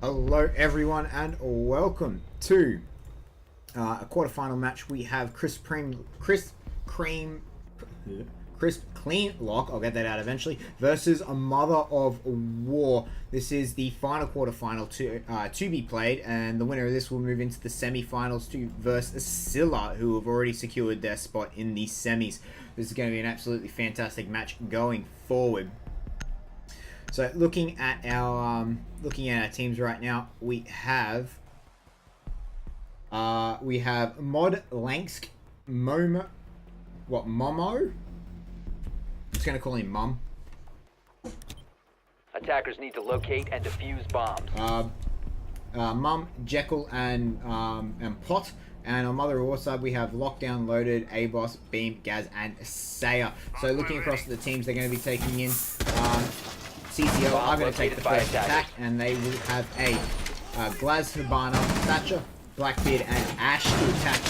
Hello everyone and welcome to a quarterfinal match. We have Crisp Clean Lock, I'll get that out eventually, versus a Mother of War. This is the final quarterfinal to be played, and the winner of this will move into the semi-finals to versus Scylla, who have already secured their spot in the semis. This is going to be an absolutely fantastic match going forward. So looking at our teams right now, we have Mod Langsk Momo. I'm just gonna call him Mum. Attackers need to locate and defuse bombs. Mum, Jekyll, and Pot. And on Mother of War side, we have Lockdown, Loaded, ABOS, Beam, Gaz, and Saya. So looking across at the teams, they're going to be taking in CCL are going to take the first attack, and they will have a Glaz, Hibana, Thatcher, Blackbeard, and Ash to attack.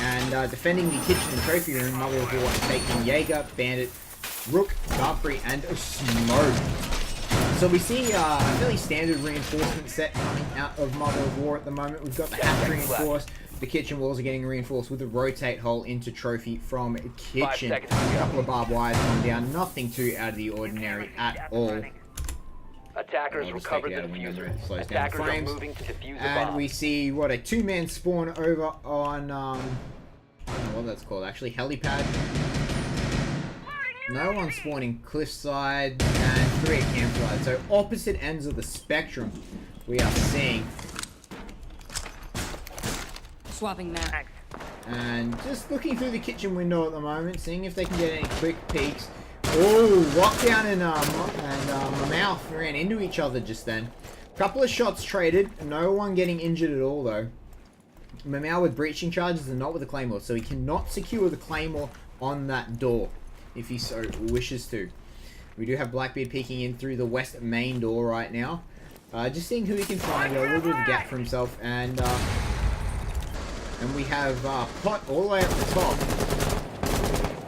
And defending the kitchen and trophy room, Mother of War taking Jaeger, Bandit, Rook, Darkfree, and Smoke. So we see a fairly standard reinforcement set coming out of Mother of War at the moment. We've got the hatch reinforced. The kitchen walls are getting reinforced with a rotate hole into trophy from kitchen. A couple of barbed wires come down. Nothing too out of the ordinary at all. Attackers recovered the diffuser. Attackers are moving to defuse the bomb. And we see what a two-man spawn over on I don't know what that's called actually, helipad. No one spawning cliffside and 3 at campsite. So opposite ends of the spectrum we are seeing. Swapping map. And just looking through the kitchen window at the moment, seeing if they can get any quick peeks. Oh, Lockdown and Mammoth ran into each other just then. Couple of shots traded, no one getting injured at all though. Mammoth with breaching charges and not with the Claymore, so he cannot secure the Claymore on that door if he so wishes to. We do have Blackbeard peeking in through the west main door right now. Just seeing who he can find, a little bit of a gap for himself, and we have Pot all the way up the top.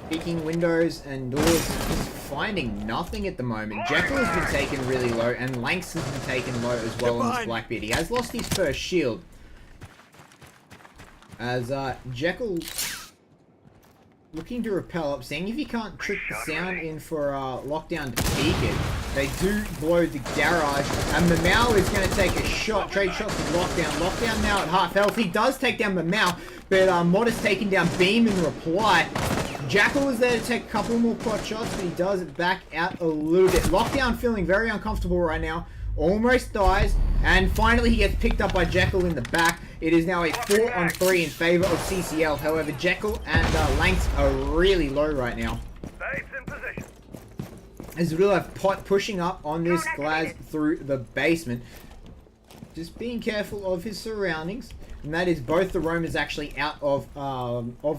Peeking windows and doors, just finding nothing at the moment. Jekyll has been taken really low, and Langsk has been taken low as well on this Blackbeard. He has lost his first shield. As Jekyll looking to rappel up, seeing if he can't trick the sound in for Lockdown to peek it. They do blow the garage, and Mammoth is going to take a shot, trade shots with Lockdown. Lockdown now at half health. He does take down Mammoth, but Mod has taken down Beam in reply. Jackal is there to take a couple more pot shots, but he does back out a little bit. Lockdown feeling very uncomfortable right now. Almost dies, and finally he gets picked up by Jekyll in the back. It is now a 4-on-3 in favor of CCL. However, Jekyll and Langsk are really low right now. As we'll have Pot pushing up on this Glaz through the basement. Just being careful of his surroundings. And that is both the roamers actually out of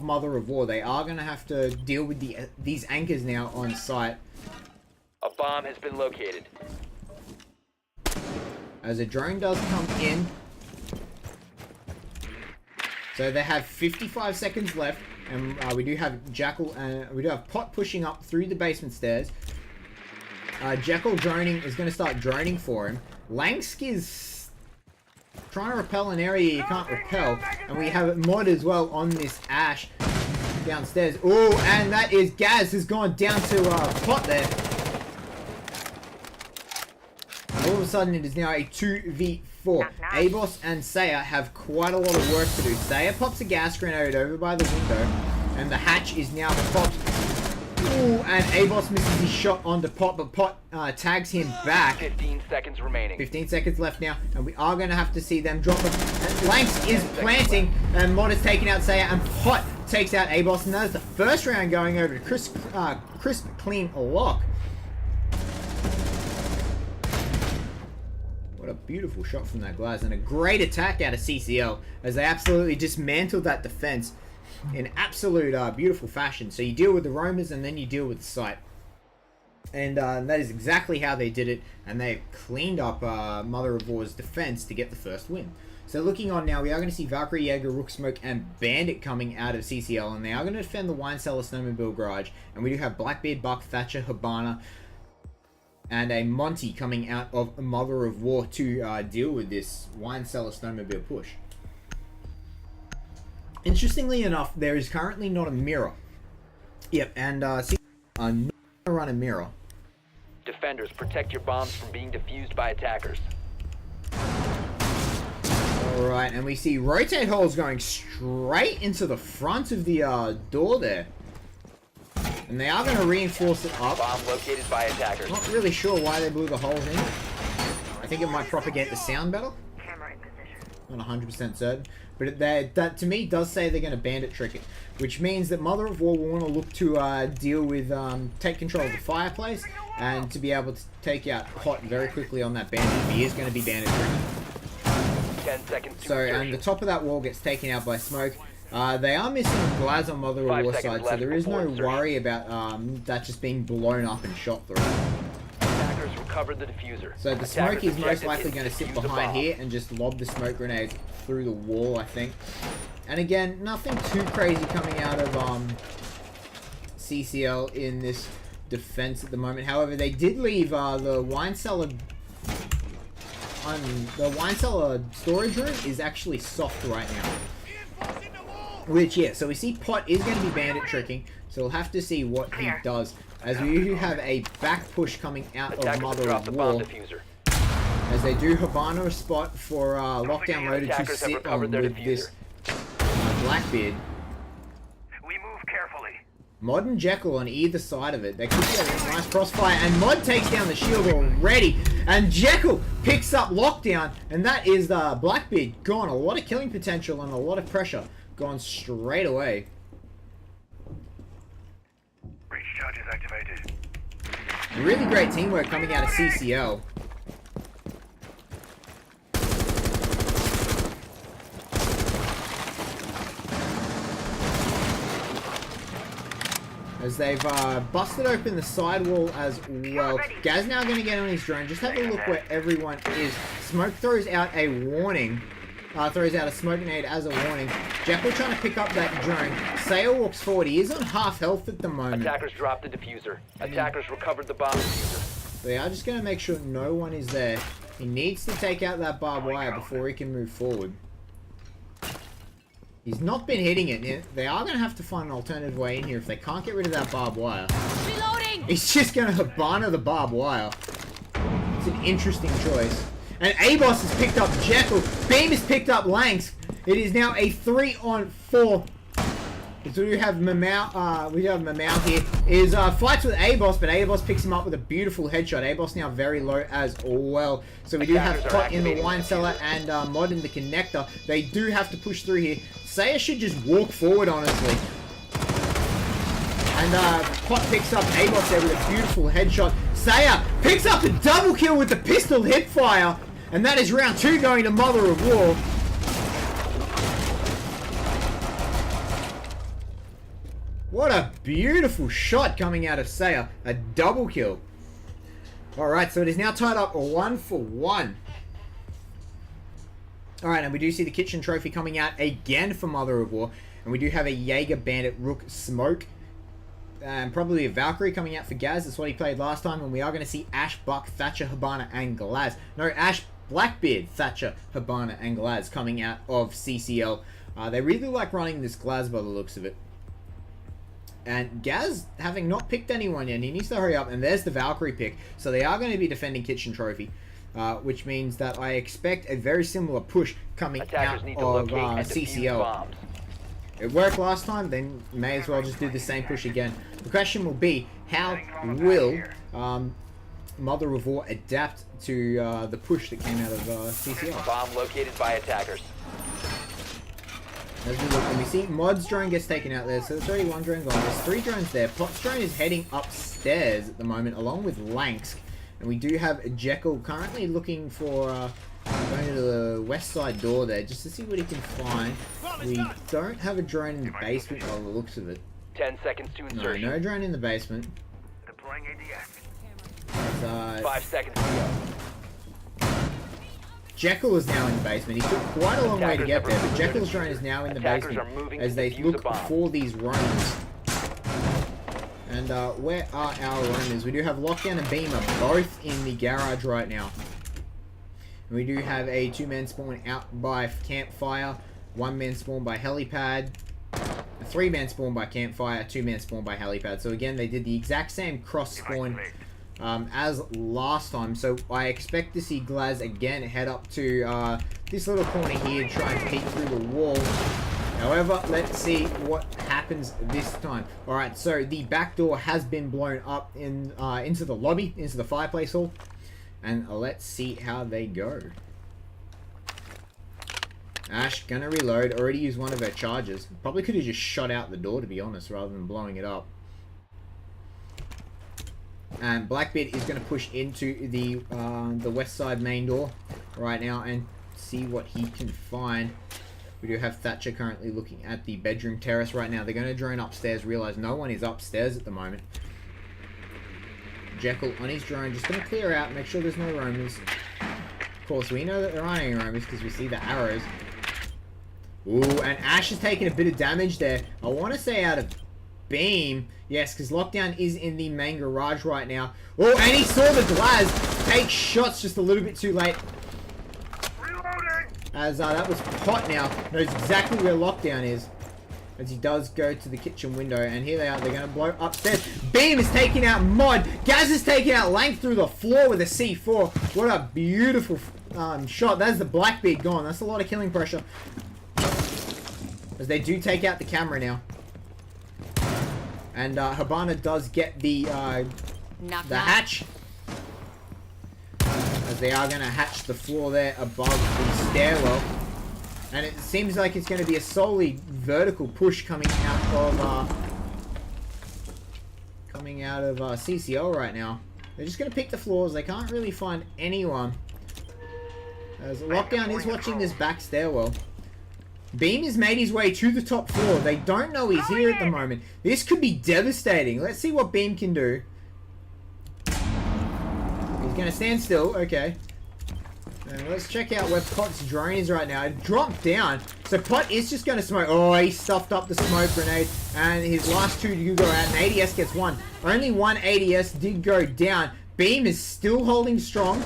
Mother of War. They are going to have to deal with these anchors now on site. A bomb has been located. As a drone does come in. So they have 55 seconds left. And we do have Jackal and we do have Pot pushing up through the basement stairs. Jekyll droning is going to start droning for him. Langsk is trying to repel an area you can't repel. And we have Mod as well on this Ash downstairs. Oh, and that is Gaz has gone down to Pot there. All of a sudden it is now a 2v4. ABOS and Saya have quite a lot of work to do. Saya pops a gas grenade over by the window. And the hatch is now popped. Ooh, and ABOS misses his shot onto Pot, but Pot tags him back. 15 seconds remaining. 15 seconds left now, and we are going to have to see them drop it. And Langsk is planting, and Mod is taking out Saya, and Pot takes out ABOS, and that is the first round going over to Crisp Clean Lock. What a beautiful shot from that Glaz, and a great attack out of CCL, as they absolutely dismantled that defense in absolute beautiful fashion. So you deal with the roamers and then you deal with the site, and that is exactly how they did it, and they cleaned up Mother of War's defense to get the first win. So looking on now, we are going to see Valkyrie, Jaeger, Rook, Smoke, and Bandit coming out of CCL, and they are going to defend the Wine Cellar, Snowmobile Garage, and we do have Blackbeard, Buck, Thatcher, Hibana, and a Monty coming out of Mother of War to deal with this wine cellar snowmobile push. Interestingly enough, there is currently not a mirror. Yep, and see, I'm not going to run a mirror. Defenders, protect your bombs from being defused by attackers. Alright, and we see rotate holes going straight into the front of the door there. And they are going to reinforce it up. Bomb located by attackers. Not really sure why they blew the holes in. I think it might propagate the sound better. Not 100% certain. But that to me does say they're going to bandit trick it. Which means that Mother of War will want to look to deal with, take control of the fireplace. And to be able to take out Pot very quickly on that bandit. He is going to be bandit tricking. 10 seconds to So, insertion. and the top of that wall gets taken out by smoke. They are missing Glaz on Mother of 5 War seconds side, so left there is no before insertion. worry about that just being blown up and shot through. Attackers recovered the diffuser. So the Attackers' smoke is most objective likely is going to sit defuse the behind bomb. here and just lob the smoke grenade through the wall, I think. And again, nothing too crazy coming out of CCL in this defense at the moment. However, they did leave the wine cellar. The wine cellar storage room is actually soft right now. Which, yeah, so we see Pot is going to be bandit tricking, so we'll have to see what he does. As we do have a back push coming out of Attackers Mother dropped of the bomb War. diffuser. As they do Habana a spot for Lockdown Loader to Attackers have sit recovered on their with this Blackbeard. We move carefully. Mod and Jekyll on either side of it. They could get a nice crossfire, and Mod takes down the shield already. And Jekyll picks up Lockdown, and that is Blackbeard gone. A lot of killing potential and a lot of pressure gone straight away. Breach charges activated. Really great teamwork coming out of CCL. As they've busted open the sidewall as well. Gaz now going to get on his drone. Just have a look where everyone is. Smoke throws out a warning. Throws out a smoke grenade as a warning. Jekyll trying to pick up that drone. Sail walks forward. He is on half health at the moment. Attackers dropped the diffuser. Attackers recovered the bomb diffuser. They are just going to make sure no one is there. He needs to take out that barbed wire before he can move forward. He's not been hitting it. They are going to have to find an alternative way in here if they can't get rid of that barbed wire. Reloading! He's just going to Habana the barbed wire. It's an interesting choice. And Abos has picked up Jekyll. Beam has picked up Lanks. It is now a 3-on-4. So we have Mamau here. Is fights with Abos, but Abos picks him up with a beautiful headshot. Abos now very low as well. So we do have Pot in the wine cellar and Mod in the connector. They do have to push through here. Saya should just walk forward, honestly. And Pot picks up Abos there with a beautiful headshot. Saya picks up the double kill with the pistol hip fire. And that is round 2 going to Mother of War. What a beautiful shot coming out of Saya. A double kill. Alright, so it is now tied up 1-1. Alright, and we do see the kitchen trophy coming out again for Mother of War. And we do have a Jaeger Bandit Rook Smoke. And probably a Valkyrie coming out for Gaz. That's what he played last time. And we are going to see Ash, Buck, Thatcher, Habana, and Glaz. No, Ash, Blackbeard, Thatcher, Habana, and Glaz coming out of CCL. They really like running this Glaz by the looks of it. And Gaz, having not picked anyone yet, he needs to hurry up. And there's the Valkyrie pick. So they are going to be defending Kitchen Trophy. Which means that I expect a very similar push coming Attackers out need to of locate and defuse CCL. bombs. It worked last time, then may as well just do the same push again. The question will be, how will Mother of War adapt to the push that came out of CCL? Bomb located by attackers. As we look, and we see Mod's drone gets taken out there, so there's already one drone gone. There's 3 drones there. Pot's drone is heading upstairs at the moment, along with Lansk. And we do have Jekyll currently looking for going to the west side door there, just to see what he can find. We don't have a drone in the basement by the looks of it. 10 seconds to insertion. No drone in the basement. Deploying ADS. 5 seconds to go. Jekyll is now in the basement. He took quite a long way to get there, but Jekyll's drone is now in the Attackers basement are moving as to they defuse look a bomb. for these roams. And And where are our roamers? We do have Lockdown and Beam are both in the garage right now. And we do have a 2-man spawn out by Campfire, 1-man spawn by Helipad, a 3-man spawn by Campfire, 2-man spawn by Helipad. So again, they did the exact same cross spawn as last time. So I expect to see Glaz again head up to this little corner here, try and peek through the wall. However, let's see what happens this time. Alright, so the back door has been blown up in into the lobby, into the fireplace hall. And let's see how they go. Ash, gonna reload. Already used one of her charges. Probably could have just shot out the door, to be honest, rather than blowing it up. And Blackbeard is gonna push into the west side main door right now and see what he can find. We do have Thatcher currently looking at the bedroom terrace right now. They're going to drone upstairs, realize no one is upstairs at the moment. Jekyll on his drone, just going to clear out, make sure there's no roamers. Of course, we know that there aren't any roamers because we see the arrows. Ooh, and Ash is taking a bit of damage there. I want to say out of Beam. Yes, because Lockdown is in the main garage right now. Oh, and he saw the Glaz take shots just a little bit too late. As that was Pot now, knows exactly where Lockdown is. As he does go to the kitchen window, and here they are, they're going to blow upstairs. Beam is taking out Mod. Gaz is taking out Lang through the floor with a C4. What a beautiful shot. That's the Blackbeard gone. That's a lot of killing pressure. As they do take out the camera now. And Habana does get the hatch. As they are going to hatch the floor there above the stairwell. And it seems like it's going to be a solely vertical push coming out of CCL right now. They're just going to pick the floors. They can't really find anyone. As Lockdown is watching this back stairwell. Beam has made his way to the top floor. They don't know he's here at the moment. This could be devastating. Let's see what Beam can do. He's going to stand still. Okay. And let's check out where Pot's drone is right now. It dropped down. So Pot is just going to smoke. Oh, he stuffed up the smoke grenade. And his last two do go out. And ADS gets one. Only one ADS did go down. Beam is still holding strong.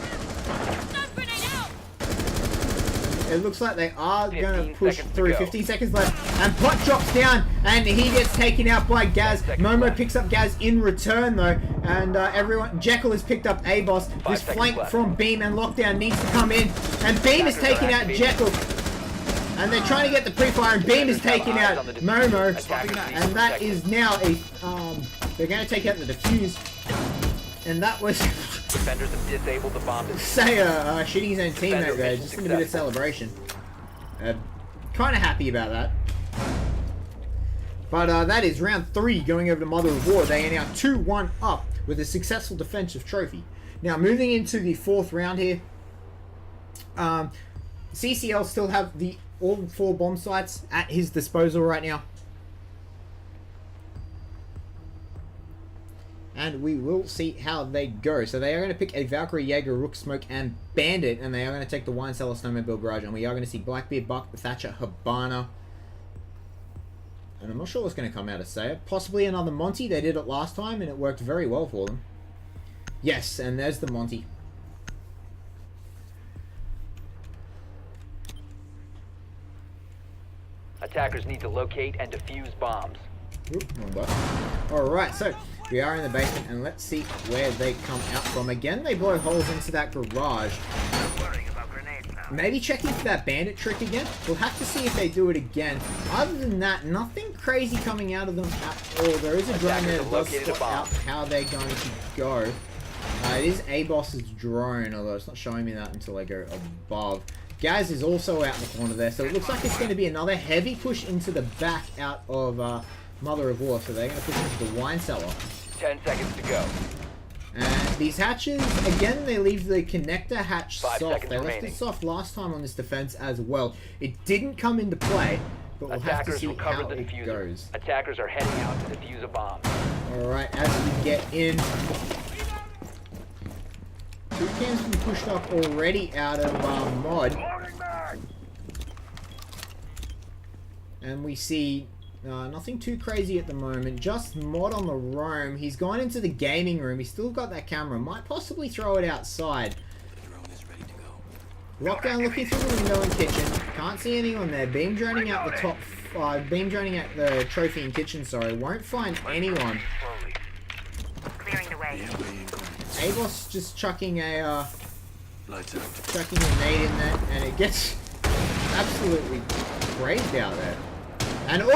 It looks like they are going to push through. 15 seconds left. And Pot drops down. And he gets taken out by Gaz. Momo picks up Gaz in return, though. And everyone... Jekyll has picked up A-Boss. This flank from Beam and Lockdown needs to come in. And Beam is taking out Jekyll. And they're trying to get the pre-fire. And Beam is taking out Momo. And that is now a... they're going to take out the defuse. And that was... Defenders have disabled the bomb. Say shitting his own teammate there, just in a bit of celebration. Kind of happy about that. But that is round 3 going over to Mother of War. They are now 2-1 up with a successful defensive trophy. Now moving into the 4th round here. CCL still have all 4 bomb sites at his disposal right now. And we will see how they go. So they are going to pick a Valkyrie, Jaeger, Rook, Smoke, and Bandit. And they are going to take the Wine Cellar, Snowmobile, Garage. And we are going to see Blackbeard, Buck, Thatcher, Habana. And I'm not sure what's going to come out of Saya. Possibly another Monty. They did it last time and it worked very well for them. Yes, and there's the Monty. Attackers need to locate and defuse bombs. Alright, so we are in the basement and let's see where they come out from. Again, they blow holes into that garage. Maybe checking for that bandit trick again. We'll have to see if they do it again. Other than that, nothing crazy coming out of them at all. There is a drone there that does spot out how they're going to go. It is A-Boss's drone, although it's not showing me that until I go above. Gaz is also out in the corner there, so it looks like it's going to be another heavy push into the back out of Mother of War. So they're going to push into the Wine Cellar. 10 seconds to go. And these hatches, again, they leave the connector hatch 5 soft. They left it soft last time on this defense as well. It didn't come into play, but we'll have to see how it goes. Attackers are heading out to defuse a bomb. Alright, as we get in. 2 cans been pushed up already out of Mod. And we see Nothing too crazy at the moment. Just Mod on the roam. He's gone into the gaming room. He's still got that camera. Might possibly throw it outside. Lockdown looking through the window in kitchen. Can't see anyone there. Beam droning out the top. Beam droning at the trophy in kitchen. Sorry, won't find anyone. Clearing the way. Abos just chucking a nade in there, and it gets absolutely crazed out there. And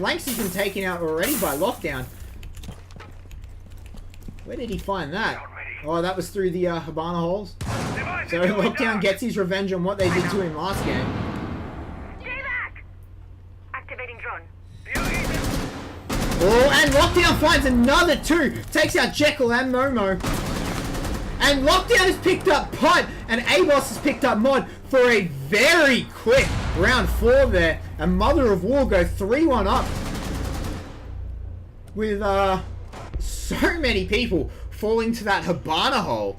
Lanks has been taken out already by Lockdown. Where did he find that? Oh, that was through the Habana holes. So Lockdown gets his revenge on what they did to him last game. JVAC! Activating drone. Oh, and Lockdown finds another 2. Takes out Jekyll and Momo. And Lockdown has picked up Punt, and Abos has picked up Mod for a very quick round 4 there. And Mother of War go 3-1 up. With so many people falling to that Habana hole.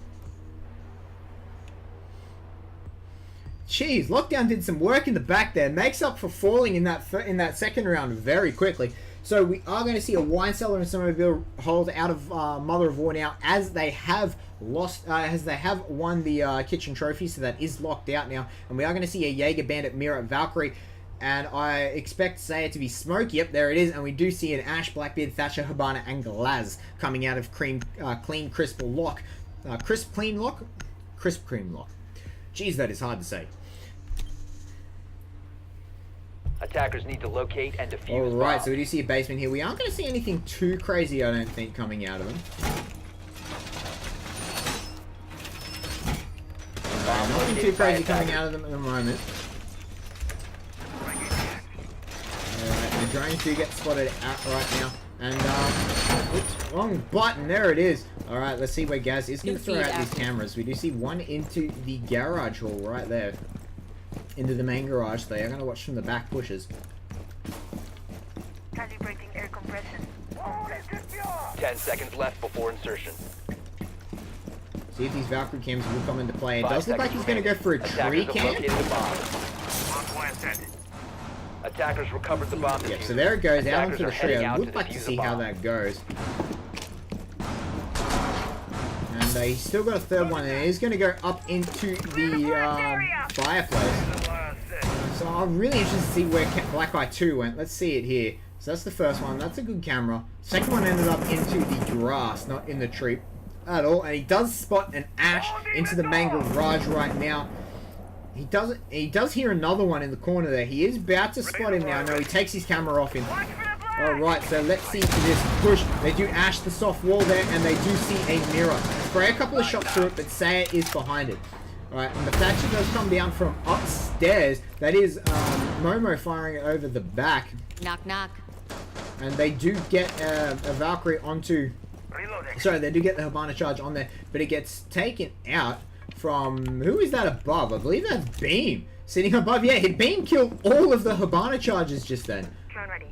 Jeez, Lockdown did some work in the back there. Makes up for falling in that second round very quickly. So we are going to see a wine cellar and snowmobile holes out of Mother of War now, as they have won the kitchen trophy. So that is locked out now, and we are going to see a Jaeger Bandit Mira Valkyrie, and I expect Saya to be Smoke. Yep, there it is, and we do see an Ash, Blackbeard, Thatcher, Habana, and Glaz coming out of Clean Crisp Lock, Crisp Cream Lock. Jeez, that is hard to say. Attackers need to locate and defuse. Alright, so we do see a basement here. We aren't going to see anything too crazy, I don't think, coming out of them. Nothing too crazy coming out of them at the moment. Alright, the drones do get spotted out right now. And, oops, wrong button. There it is. Alright, let's see where Gaz is going to throw out these cameras. We do see one into the garage hall right there. Into the main garage. They are going to watch from the back pushes. Calibrating air compression. 10 seconds left before insertion. See if these Valkyrie cams will come into play. It does look like he's going to go for a tree cam. Attackers recovered the bomb. Yep, so there it goes, out onto the tree. I would like to see how that goes. And he's still got a third one, and he's going to go up into the fireplace. So I'm really interested to see where Black Eye 2 went. Let's see it here. So that's the first one. That's a good camera. Second one ended up into the grass, not in the tree at all. And he does spot an Ash into the main garage right now. He does hear another one in the corner there. He is about to spot him now. No, he takes his camera off him. Alright, so let's see this push. They do Ash the soft wall there, and they do see a mirror. Spray a couple of shots through it, but Saya is behind it. Alright, and the Thatcher does come down from upstairs. That is Momo firing it over the back. Knock, knock. And they do get a Valkyrie onto... Sorry, they do get the Habana charge on there, but it gets taken out from... Who is that above? I believe that's Beam. Sitting above. Yeah, Beam killed all of the Habana charges just then. Drone ready.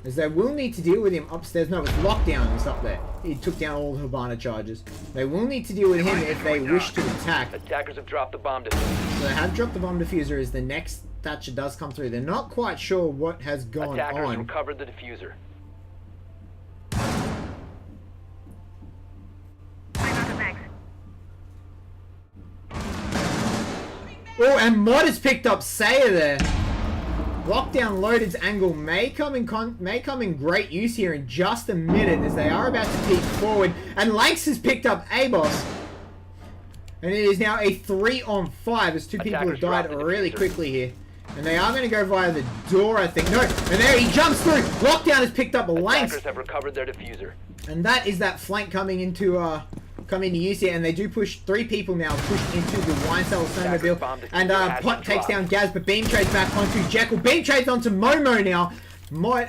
As they will need to deal with him upstairs. No, it's Lockdown is up there. He took down all the Habana charges. They will need to deal with him if they wish to attack. Attackers have dropped the bomb diffuser. So they have dropped the bomb diffuser as the next Thatcher does come through. They're not quite sure what has gone Attackers on. recovered the diffuser. Oh, and Mod has picked up Saya there. Lockdown Loaded's angle may come in great use here in just a minute, as they are about to peek forward. And Lanks has picked up Abos. And it is now a 3-on-5 as two people have died really quickly here. And they are going to go via the door, I think. No, and there he jumps through. Lockdown has picked up a Lanks. Attackers have recovered their diffuser. And that is that flank coming into use here, and they do push 3 people now, push into the wine cellar snowmobile, and Pot takes down Gaz, but Beam trades back onto Jekyll. Beam trades onto Momo now.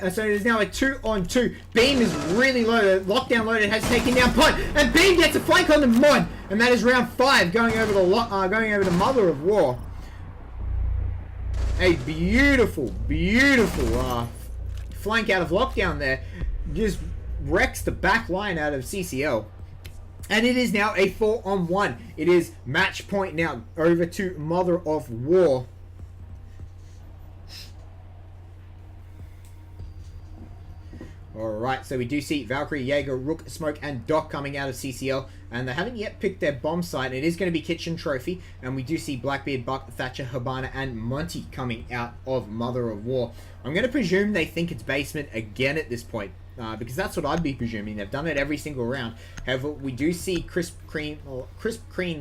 So it is now a 2-on-2. Beam is really low. Lockdown Loaded has taken down Pot, and Beam gets a flank on the Mod, and that is round 5 going over the Mother of War. A beautiful, beautiful flank out of Lockdown there. Just wrecks the back line out of CCL. And it is now a 4-on-1. It is match point now over to Mother of War. Alright, so we do see Valkyrie, Jaeger, Rook, Smoke, and Doc coming out of CCL, and they haven't yet picked their bomb site. It is going to be Kitchen Trophy, and we do see Blackbeard, Buck, Thatcher, Habana, and Monty coming out of Mother of War. I'm going to presume they think it's basement again at this point, because that's what I'd be presuming. They've done it every single round. However, we do see Crisp Cream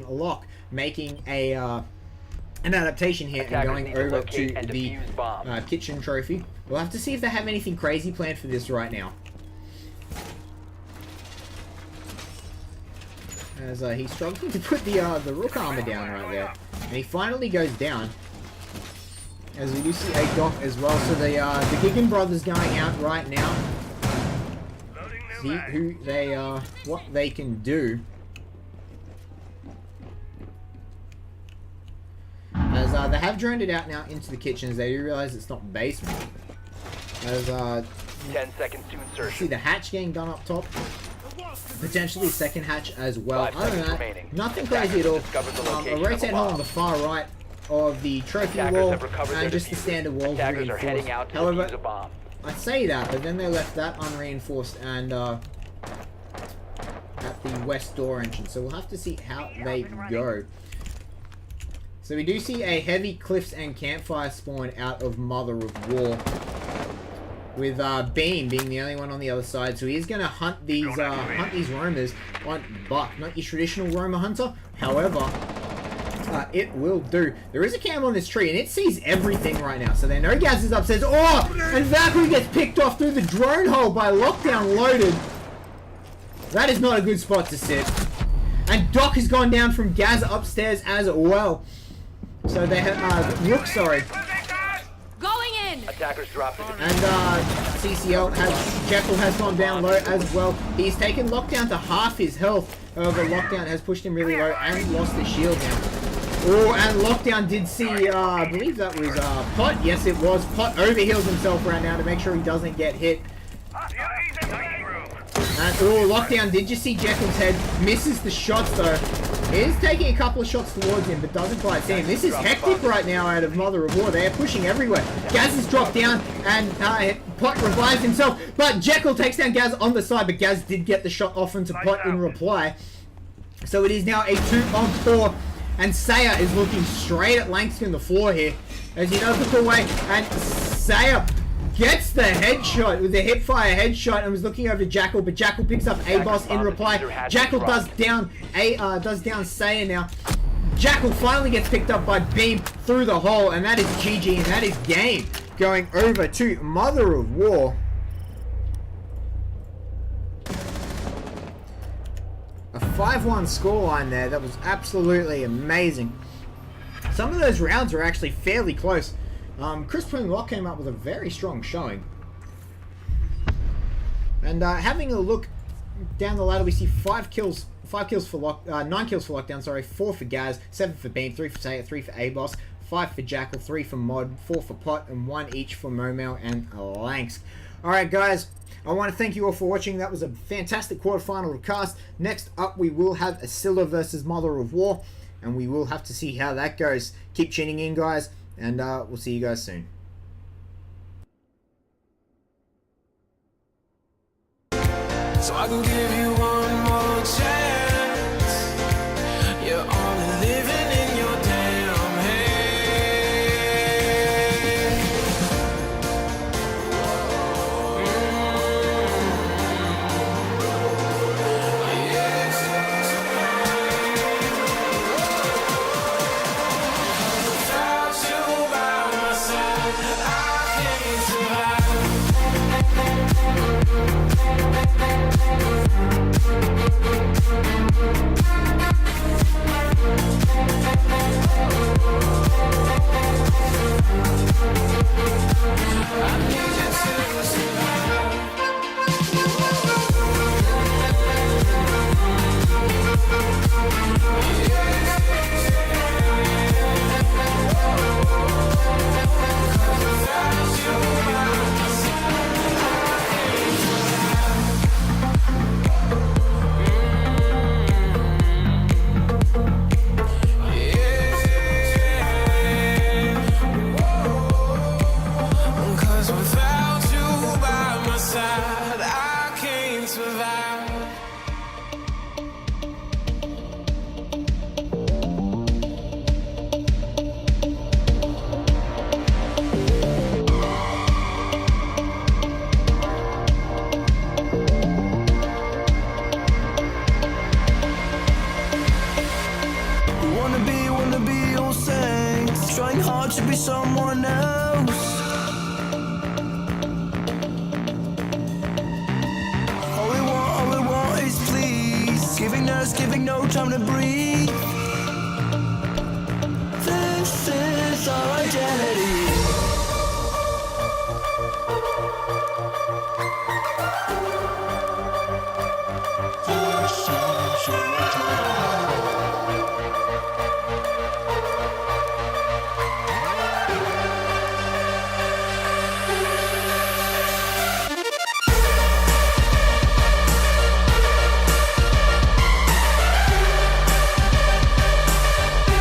Lock making a an adaptation here and going over to the Kitchen Trophy. We'll have to see if they have anything crazy planned for this right now. As he's struggling to put the Rook armor down right there. And he finally goes down. As we do see a Doc as well. So the Gigan brothers going out right now. See who they what they can do. As they have droned it out now into the kitchens, they do realize it's not basement. As 10 seconds to insertion. See the hatch getting done up top. Potentially second hatch as well. Other than that, nothing crazy at all. A rotate hole on the far right of the trophy wall, and just the standard walls reinforced. However, I say that, but then they left that unreinforced and at the west door entrance. So we'll have to see how they go. So we do see a heavy cliffs and campfire spawn out of Mother of War, with Beam being the only one on the other side. So he's going to hunt these roamers on Buck, not your traditional roamer hunter. However, it will do. There is a cam on this tree, and it sees everything right now. So they know Gaz is upstairs. Oh, and Valkyrie gets picked off through the drone hole by Lockdown Loaded. That is not a good spot to sit. And Doc has gone down from Gaz upstairs as well. So they have Rook, sorry. Going in. Attackers dropped. And CCL has Jekyll has gone down low as well. He's taken Lockdown to half his health. However, Lockdown has pushed him really low and lost the shield now. Oh, and Lockdown did see, I believe that was Pot. Yes, it was. Pot overheals himself right now to make sure he doesn't get hit. And oh, Lockdown did just see Jekyll's head. Misses the shots though. He is taking a couple of shots towards him, but doesn't quite see him. This is hectic right now out of Mother of War. They are pushing everywhere. Gaz has dropped down, and Pot revives himself. But Jekyll takes down Gaz on the side, but Gaz did get the shot off into Pot in reply. So it is now a 2-on-4, and Saya is looking straight at Langston the floor here, as he does look away, and Saya gets the headshot with the hipfire headshot and was looking over Jackal, but Jackal picks up A-Boss in reply. Jackal does down Saya now. Jackal finally gets picked up by Beam through the hole, and that is GG, and that is game going over to Mother of War. A 5-1 scoreline there. That was absolutely amazing. Some of those rounds were actually fairly close. Crisp Cream Lock came up with a very strong showing. And having a look down the ladder, we see 9 kills for Lockdown, sorry, 4 for Gaz, 7 for Beam, 3 for Saya, 3 for A-Boss, 5 for Jackal, 3 for Mod, 4 for Pot, and 1 each for Momel and Lanks. Alright guys, I want to thank you all for watching. That was a fantastic quarterfinal cast. Next up we will have Asilla versus Mother of War, and we will have to see how that goes. Keep tuning in guys, and we'll see you guys soon. So I can give you one more chance. You're only living in your damn head. Yes. Without you by my side, I can't survive. be someone else. All we want is please. Giving us, giving no time to breathe.